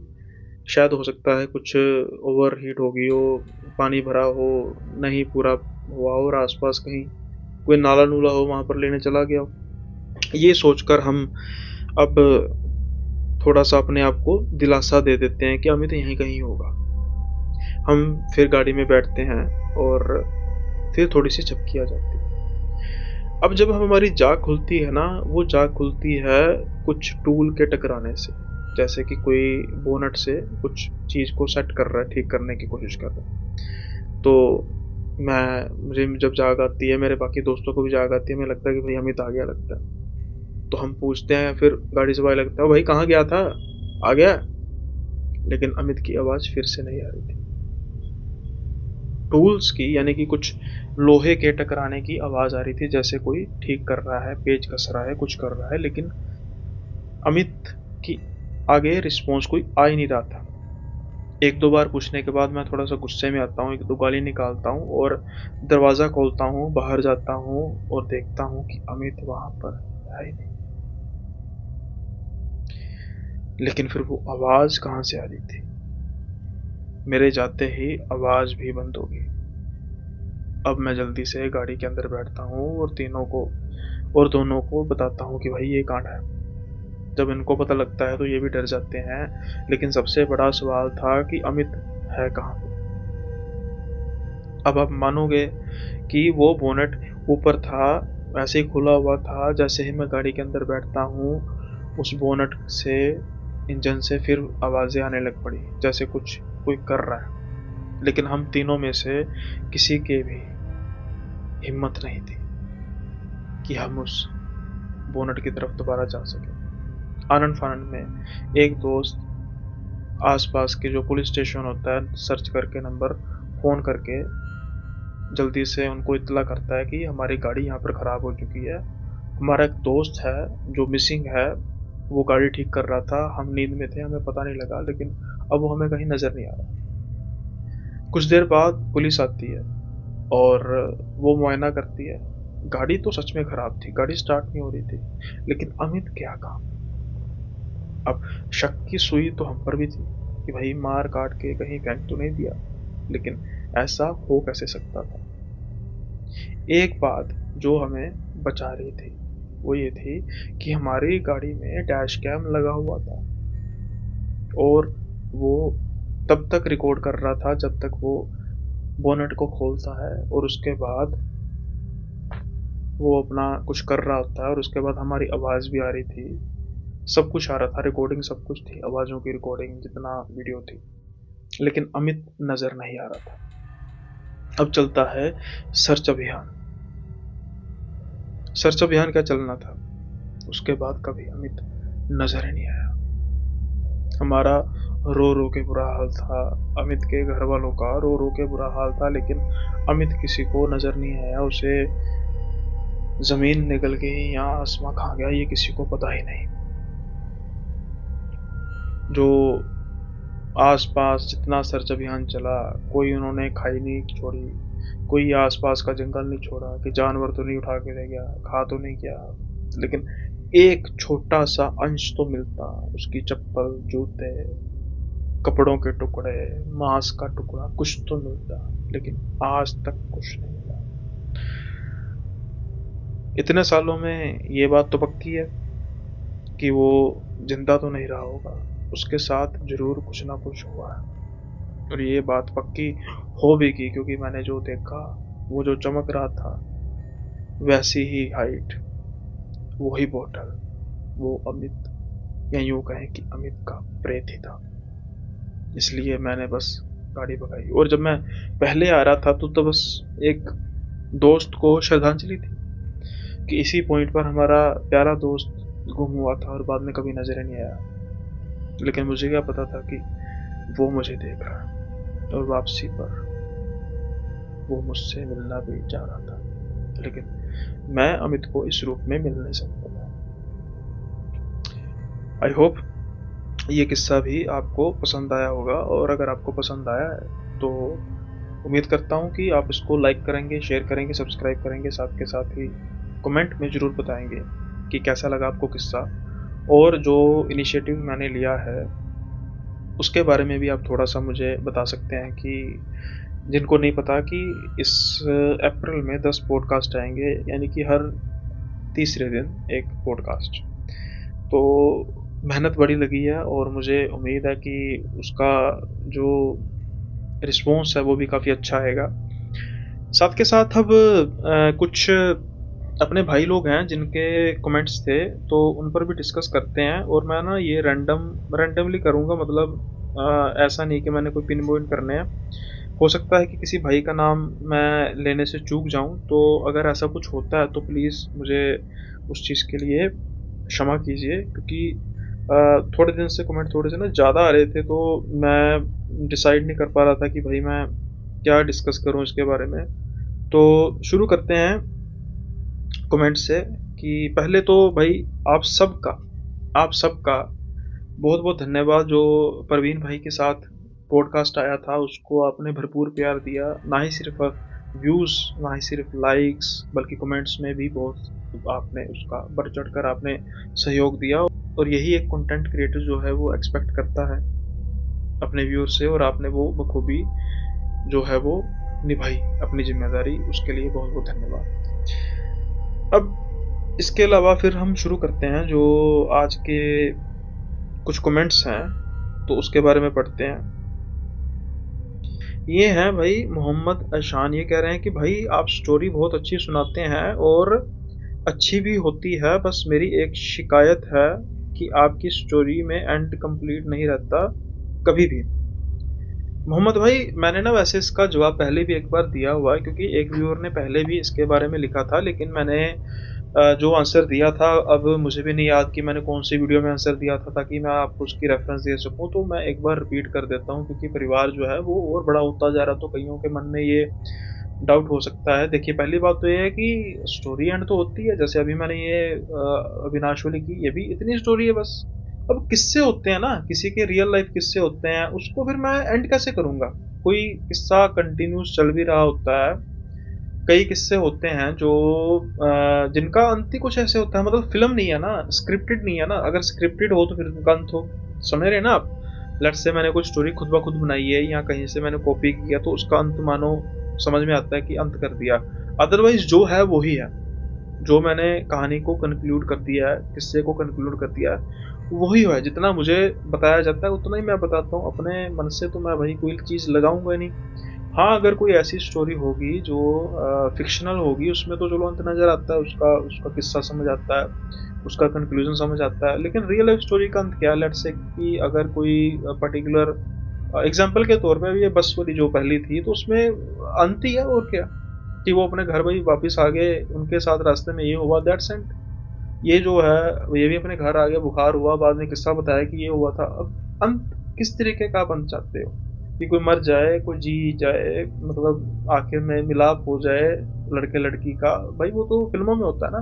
शायद हो सकता है कुछ ओवर हीट हो गई हो, पानी भरा हो, नहीं पूरा हुआ हो और आसपास कहीं कोई नाला नूला हो, वहां पर लेने चला गया हो। ये सोचकर हम अब थोड़ा सा अपने आप को दिलासा दे देते हैं कि अमित यहीं कहीं होगा। हम फिर गाड़ी में बैठते हैं और फिर थोड़ी सी झपकी आ जाती है। अब जब हमारी जाग खुलती है ना, वो जाग खुलती है कुछ टूल के टकराने से। जैसे कि कोई बोनट से कुछ चीज़ को सेट कर रहा है, ठीक करने की कोशिश कर रहा है। तो मुझे जब जाग आती है, मेरे बाकी दोस्तों को भी जाग आती है, हमें लगता है कि भाई अमित आ गया लगता है। तो हम पूछते हैं, फिर गाड़ी से भाई लगता है भाई कहाँ गया था, आ गया? लेकिन अमित की आवाज़ फिर से नहीं आ रही थी। टूल्स की, यानी कि कुछ लोहे के टकराने की आवाज़ आ रही थी, जैसे कोई ठीक कर रहा है, पेच कस रहा है, कुछ कर रहा है, लेकिन अमित की आगे रिस्पॉन्स कोई आ ही नहीं रहा था। एक दो बार पूछने के बाद मैं थोड़ा सा गुस्से में आता हूँ, एक दो गाली निकालता हूँ और दरवाज़ा खोलता हूँ, बाहर जाता हूँ और देखता हूँ कि अमित वहाँ पर है ही नहीं। लेकिन फिर वो आवाज़ कहाँ से आ रही थी? मेरे जाते ही आवाज़ भी बंद हो गई। अब मैं जल्दी से गाड़ी के अंदर बैठता हूँ और दोनों को बताता हूँ कि भाई ये कांड है। जब इनको पता लगता है तो ये भी डर जाते हैं, लेकिन सबसे बड़ा सवाल था कि अमित है कहाँ पे? अब आप मानोगे कि वो बोनेट ऊपर था, वैसे ही खुला हुआ था। जैसे ही मैं गाड़ी के अंदर बैठता हूँ, उस बोनेट से, इंजन से फिर आवाज़ें आने लग पड़ी, जैसे कुछ कोई कर रहा है। लेकिन हम तीनों में से किसी के भी हिम्मत नहीं थी कि हम उस बोनेट की तरफ दोबारा जा सकें। आनन फानन में एक दोस्त आसपास के जो पुलिस स्टेशन होता है, सर्च करके नंबर फ़ोन करके जल्दी से उनको इत्तला करता है कि हमारी गाड़ी यहाँ पर ख़राब हो चुकी है। हमारा एक दोस्त है जो मिसिंग है, वो गाड़ी ठीक कर रहा था, हम नींद में थे, हमें पता नहीं लगा, लेकिन अब वो हमें कहीं नज़र नहीं आ रहा। कुछ देर बाद पुलिस आती है और वो मुआयना करती है। गाड़ी तो सच में ख़राब थी, गाड़ी स्टार्ट नहीं हो रही थी, लेकिन अमित क्या काम? अब शक की सुई तो हम पर भी थी कि भाई मार काट के कहीं फेंक तो नहीं दिया, लेकिन ऐसा हो कैसे सकता था? एक बात जो हमें बचा रही थी वो ये थी कि हमारी गाड़ी में डैश कैम लगा हुआ था और वो तब तक रिकॉर्ड कर रहा था जब तक वो बोनट को खोलता है और उसके बाद वो अपना कुछ कर रहा होता है और उसके बाद हमारी आवाज़ भी आ रही थी, सब कुछ आ रहा था, रिकॉर्डिंग सब कुछ थी, आवाज़ों की रिकॉर्डिंग जितना वीडियो थी, लेकिन अमित नज़र नहीं आ रहा था। अब चलता है सर्च अभियान। सर्च अभियान क्या चलना था, उसके बाद कभी अमित नजर ही नहीं आया। हमारा रो रो के बुरा हाल था, अमित के घर वालों का रो रो के बुरा हाल था, लेकिन अमित किसी को नजर नहीं आया। उसे जमीन निकल गई या आसमां खा गया, ये किसी को पता ही नहीं। जो आसपास जितना सर्च अभियान चला, कोई उन्होंने खाई नहीं छोड़ी, कोई आसपास का जंगल नहीं छोड़ा कि जानवर तो नहीं उठा के ले गया, खा तो नहीं गया, लेकिन एक छोटा सा अंश तो मिलता, उसकी चप्पल, जूते, कपड़ों के टुकड़े, मांस का टुकड़ा, कुछ तो मिलता, लेकिन आज तक कुछ नहीं मिला। इतने सालों में ये बात तो पक्की है कि वो जिंदा तो नहीं रहा होगा, उसके साथ जरूर कुछ ना कुछ हुआ है। और ये बात पक्की हो भी गई क्योंकि मैंने जो देखा, वो जो चमक रहा था, वैसी ही हाइट, वही बोतल, वो अमित, या यूं कहें कि अमित का प्रेत ही था। इसलिए मैंने बस गाड़ी भगाई और जब मैं पहले आ रहा था तो बस एक दोस्त को श्रद्धांजलि थी कि इसी पॉइंट पर हमारा प्यारा दोस्त गुम हुआ था और बाद में कभी नजर ही नहीं आया। लेकिन मुझे क्या पता था कि वो मुझे देख रहा है और वापसी पर वो मुझसे मिलना भी चाह रहा था, लेकिन मैं अमित को इस रूप में मिल नहीं सकता था। आई होप ये किस्सा भी आपको पसंद आया होगा, और अगर आपको पसंद आया है तो उम्मीद करता हूँ कि आप इसको लाइक करेंगे, शेयर करेंगे, सब्सक्राइब करेंगे, साथ के साथ ही कमेंट में ज़रूर बताएंगे कि कैसा लगा आपको किस्सा, और जो इनिशिएटिव मैंने लिया है उसके बारे में भी आप थोड़ा-सा मुझे बता सकते हैं कि जिनको नहीं पता कि इस अप्रैल में 10 पॉडकास्ट आएँगे, यानी कि हर तीसरे दिन एक पॉडकास्ट। तो मेहनत बड़ी लगी है और मुझे उम्मीद है कि उसका जो रिस्पॉन्स है वो भी काफ़ी अच्छा आएगा। साथ के साथ अब कुछ अपने भाई लोग हैं जिनके कमेंट्स थे, तो उन पर भी डिस्कस करते हैं, और मैं ना ये रैंडमली करूँगा, मतलब ऐसा नहीं कि मैंने कोई पिन पॉइंट करने हैं। हो सकता है कि किसी भाई का नाम मैं लेने से चूक जाऊँ, तो अगर ऐसा कुछ होता है तो प्लीज़ मुझे उस चीज़ के लिए क्षमा कीजिए, क्योंकि थोड़े दिन से कमेंट थोड़े से ना ज़्यादा आ रहे थे, तो मैं डिसाइड नहीं कर पा रहा था कि भाई मैं क्या डिस्कस करूँ इसके बारे में। तो शुरू करते हैं कमेंट से कि पहले तो भाई आप सबका बहुत-बहुत धन्यवाद, जो परवीन भाई के साथ पॉडकास्ट आया था उसको आपने भरपूर प्यार दिया। ना ही सिर्फ़ व्यूज़, ना ही सिर्फ़ लाइक्स, बल्कि कमेंट्स में भी बहुत आपने उसका बढ़-चढ़ कर आपने सहयोग दिया, और यही एक कंटेंट क्रिएटर जो है वो एक्सपेक्ट करता है अपने व्यूअर से, और आपने वो बखूबी जो है वो निभाई अपनी ज़िम्मेदारी, उसके लिए बहुत-बहुत धन्यवाद। अब इसके अलावा फिर हम शुरू करते हैं जो आज के कुछ कमेंट्स हैं, तो उसके बारे में पढ़ते हैं। ये हैं भाई मोहम्मद अशान, ये कह रहे हैं कि भाई आप स्टोरी बहुत अच्छी सुनाते हैं और अच्छी भी होती है, बस मेरी एक शिकायत है कि आपकी स्टोरी में एंड कंप्लीट नहीं रहता कभी भी। मोहम्मद भाई, मैंने ना वैसे इसका जवाब पहले भी एक बार दिया हुआ है, क्योंकि एक व्यूअर ने पहले भी इसके बारे में लिखा था, लेकिन मैंने जो आंसर दिया था, अब मुझे भी नहीं याद कि मैंने कौन सी वीडियो में आंसर दिया था, ताकि मैं आपको उसकी रेफरेंस दे सकूं, तो मैं एक बार रिपीट कर देता हूं, क्योंकि परिवार जो है वो और बड़ा होता जा रहा है, तो कईयों के मन में ये डाउट हो सकता है। देखिए, पहली बात तो ये है कि स्टोरी एंड तो होती है, जैसे अभी मैंने ये अविनाश वाली की, ये भी इतनी स्टोरी है बस। अब किस्से होते हैं ना, किसी के रियल लाइफ किस्से होते हैं, उसको फिर मैं एंड कैसे करूंगा? कोई किस्सा कंटिन्यूस चल भी रहा होता है, कई किस्से होते हैं जो जिनका अंत ही कुछ ऐसे होता है, मतलब फिल्म नहीं है ना, स्क्रिप्टेड नहीं है ना। अगर स्क्रिप्टेड हो तो फिर उनका अंत हो, समझ रहे हैं ना आप? लेट्स से मैंने कोई स्टोरी खुद ब खुद बनाई है या कहीं से मैंने कॉपी किया, तो उसका अंत मानो समझ में आता है कि अंत कर दिया। अदरवाइज जो है वो ही है, जो मैंने कहानी को कंक्लूड कर दिया है, किस्से को कंक्लूड कर दिया है, वही है। जितना मुझे बताया जाता है उतना ही मैं बताता हूँ अपने मन से, तो मैं वही कोई चीज़ लगाऊंगा नहीं। हाँ, अगर कोई ऐसी स्टोरी होगी जो फ़िक्शनल होगी, उसमें तो चलो अंत नज़र आता है, उसका उसका किस्सा समझ आता है, उसका कंक्लूज़न समझ आता है। लेकिन रियल लाइफ़ स्टोरी का अंत क्या है? लेट्स से कि अगर कोई पर्टिकुलर एग्ज़ाम्पल के तौर पे ये बस वाली जो पहली थी, तो उसमें अंत ही है और क्या, कि वो अपने घर भाई वापस आ गए, उनके साथ रास्ते में ये हुआ, दैट्स एंड। ये जो है, ये भी अपने घर आ गया, बुखार हुआ, बाद में किस्सा बताया कि ये हुआ था। अब अंत किस तरीके का आप अंत चाहते हो? कि कोई मर जाए, कोई जी जाए, मतलब आखिर में मिलाप हो जाए लड़के लड़की का, भाई वो तो फिल्मों में होता है ना।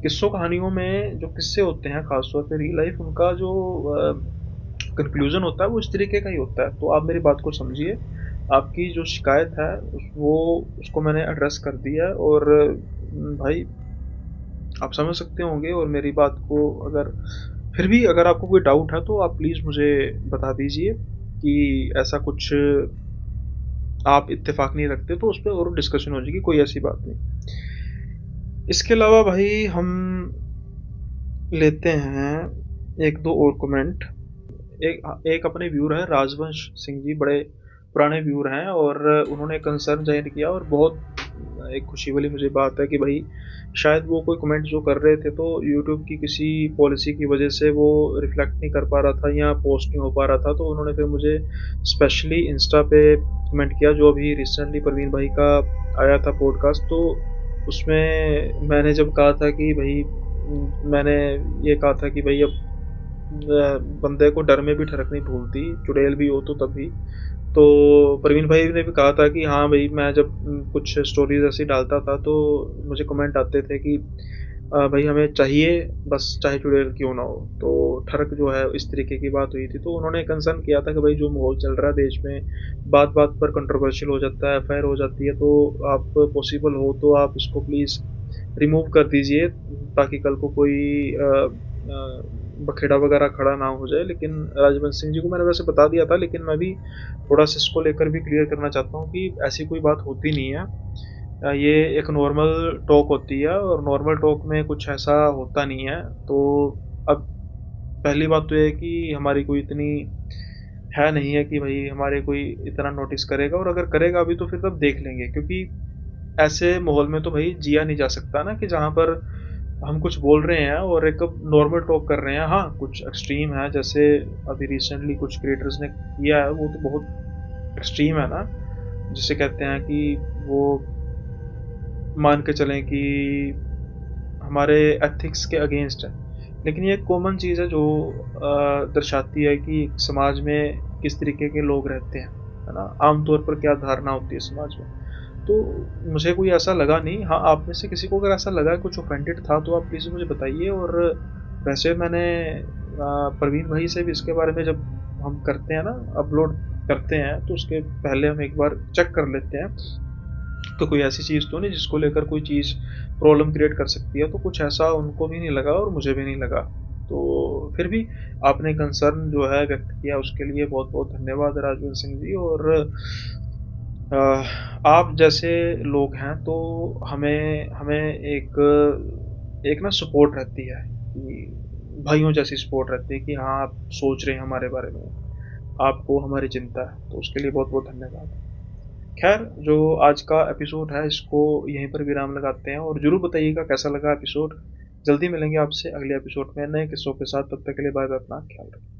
किस्सों कहानियों में जो किस्से होते हैं, खासतौर पे रियल लाइफ, उनका जो कंक्लूजन होता है वो इस तरीके का ही होता है। तो आप मेरी बात को समझिए, आपकी जो शिकायत है वो उसको मैंने एड्रेस कर दिया है, और भाई आप समझ सकते होंगे, और मेरी बात को अगर फिर भी अगर आपको कोई डाउट है तो आप प्लीज़ मुझे बता दीजिए कि ऐसा कुछ आप इत्तेफाक नहीं रखते, तो उस पर और डिस्कशन हो जाएगी, कोई ऐसी बात नहीं। इसके अलावा भाई हम लेते हैं एक दो और कमेंट। एक एक अपने व्यूअर हैं राजवंश सिंह जी, बड़े पुराने व्यूअर हैं, और उन्होंने कंसर्न जाहिर किया, और बहुत एक खुशी वाली मुझे बात है कि भाई शायद वो कोई कमेंट जो कर रहे थे, तो यूट्यूब की किसी पॉलिसी की वजह से वो रिफ्लेक्ट नहीं कर पा रहा था या पोस्ट नहीं हो पा रहा था, तो उन्होंने फिर मुझे स्पेशली इंस्टा पे कमेंट किया, जो अभी रिसेंटली परवीन भाई का आया था पॉडकास्ट। तो उसमें मैंने जब कहा था कि भाई, मैंने ये कहा था कि भाई अब बंदे को डर में भी ठरक नहीं भूलती, चुड़ैल भी हो तो तब भी। तो प्रवीण भाई ने भी कहा था कि हाँ भाई, मैं जब कुछ स्टोरीज ऐसी डालता था तो मुझे कमेंट आते थे कि भाई हमें चाहिए, बस चाहे चुड़ैल क्यों ना हो। तो ठरक जो है इस तरीके की बात हुई थी, तो उन्होंने कंसर्न किया था कि भाई जो माहौल चल रहा है देश में, बात बात पर कंट्रोवर्शियल हो जाता है, एफआईआर हो जाती है, तो आप पॉसिबल हो तो आप इसको प्लीज़ रिमूव कर दीजिए, ताकि कल को कोई बखेड़ा वगैरह खड़ा ना हो जाए। लेकिन राजवंश सिंह जी को मैंने वैसे बता दिया था, लेकिन मैं भी थोड़ा सा इसको लेकर भी क्लियर करना चाहता हूँ कि ऐसी कोई बात होती नहीं है। ये एक नॉर्मल टॉक होती है और नॉर्मल टॉक में कुछ ऐसा होता नहीं है। तो अब पहली बात तो ये है कि हमारी कोई इतनी है नहीं है कि भाई हमारे कोई इतना नोटिस करेगा, और अगर करेगा भी तो फिर तब देख लेंगे, क्योंकि ऐसे माहौल में तो भाई जिया नहीं जा सकता ना, कि जहाँ पर हम कुछ बोल रहे हैं और एक नॉर्मल टॉक कर रहे हैं। हाँ, कुछ एक्सट्रीम है, जैसे अभी रिसेंटली कुछ क्रिएटर्स ने किया है, वो तो बहुत एक्सट्रीम है ना, जिसे कहते हैं कि वो मान के चलें कि हमारे एथिक्स के अगेंस्ट है। लेकिन ये एक कॉमन चीज़ है जो दर्शाती है कि समाज में किस तरीके के लोग रहते हैं, है ना, आमतौर पर क्या धारणा होती है समाज में। तो मुझे कोई ऐसा लगा नहीं। हाँ, आप में से किसी को अगर ऐसा लगा, कुछ ऑफेंडेड था, तो आप प्लीज़ मुझे बताइए। और वैसे मैंने प्रवीण भाई से भी इसके बारे में, जब हम करते हैं ना, अपलोड करते हैं, तो उसके पहले हम एक बार चेक कर लेते हैं तो कोई ऐसी चीज़ तो नहीं जिसको लेकर कोई चीज़ प्रॉब्लम क्रिएट कर सकती है। तो कुछ ऐसा उनको भी नहीं लगा और मुझे भी नहीं लगा। तो फिर भी आपने कंसर्न जो है व्यक्त किया, उसके लिए बहुत बहुत धन्यवाद राजवंत सिंह जी। और अ, आप जैसे लोग हैं तो हमें हमें एक ना सपोर्ट रहती है, कि भाइयों जैसी सपोर्ट रहती है, कि हाँ, आप सोच रहे हैं हमारे बारे में, आपको हमारी चिंता है, तो उसके लिए बहुत बहुत धन्यवाद। खैर, जो आज का एपिसोड है, इसको यहीं पर विराम लगाते हैं, और ज़रूर बताइएगा कैसा लगा एपिसोड। जल्दी मिलेंगे आपसे अगले एपिसोड में नए किस्सों के साथ। तब तक के लिए बाय बाय, अपना ख्याल रखिए।